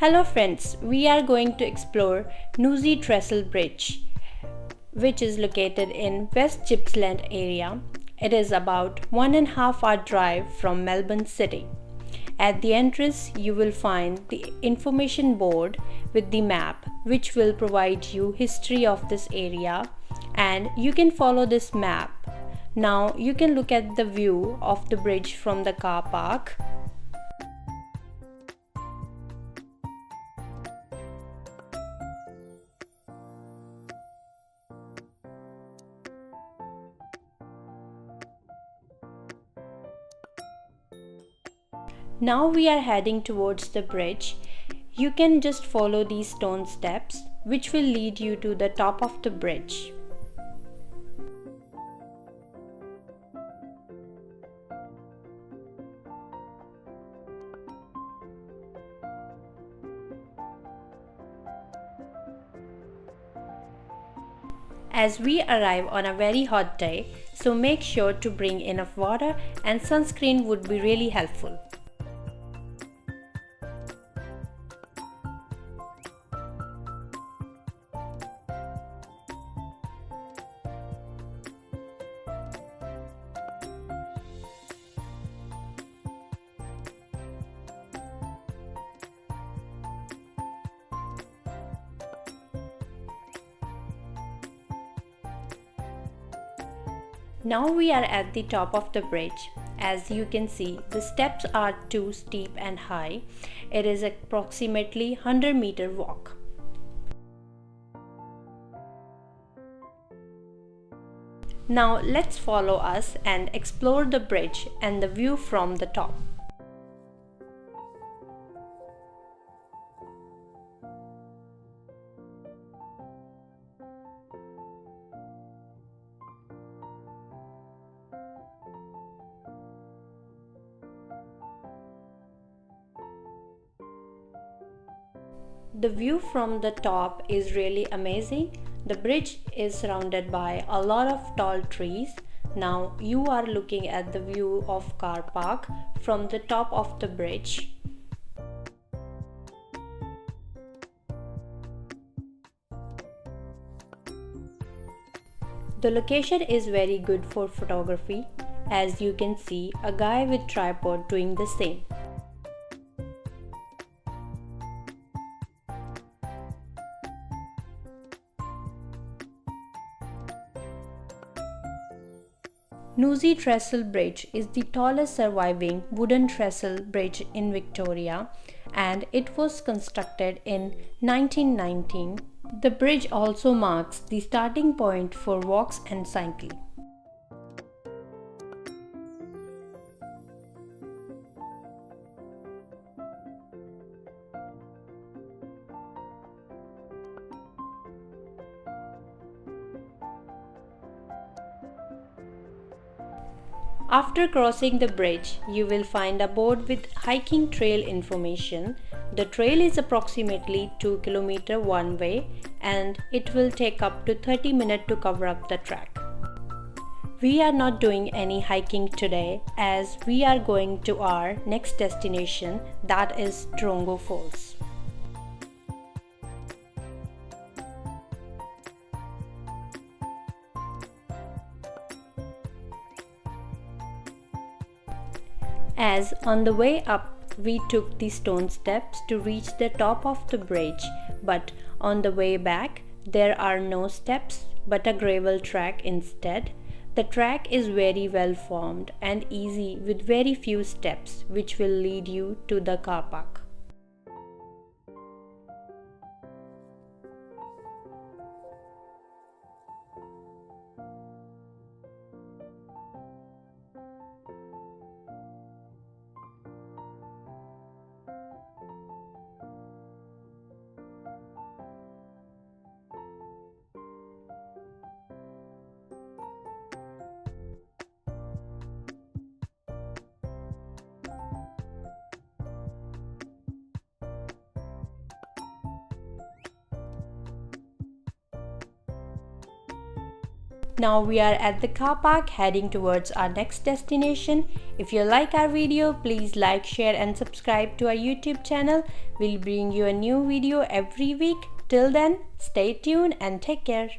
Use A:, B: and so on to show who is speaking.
A: Hello friends, we are going to explore Noojee Trestle Bridge, which is located in West Gippsland area. It is about 1.5 hour drive from Melbourne city. At the entrance, you will find the information board with the map, which will provide you history of this area, and you can follow this map. Now you can look at the view of the bridge from the car park. Now we are heading towards the bridge. You can just follow these stone steps, which will lead you to the top of the bridge. As we arrive on a very hot day, so make sure to bring enough water, and sunscreen would be really helpful. Now we are at the top of the bridge. As you can see, the steps are too steep and high. It is approximately 100-meter walk. Now let's follow us and explore the bridge and the view from the top. The view from the top is really amazing. The bridge is surrounded by a lot of tall trees. Now you are looking at the view of car park from the top of the bridge. The location is very good for photography. As you can see, a guy with tripod doing the same. Noojee Trestle Bridge is the tallest surviving wooden trestle bridge in Victoria, and it was constructed in 1919. The bridge also marks the starting point for walks and cycling. After crossing the bridge, you will find a board with hiking trail information. The trail is approximately 2 km one way, and it will take up to 30 minutes to cover up the track. We are not doing any hiking today, as we are going to our next destination, that is Warragul Falls. As on the way up, we took the stone steps to reach the top of the bridge, but on the way back, there are no steps but a gravel track instead. The track is very well formed and easy with very few steps, which will lead you to the car park. Now we are at the car park heading towards our next destination. If you like our video, please like, share and subscribe to our YouTube channel. We'll bring you a new video every week. Till then, stay tuned and take care.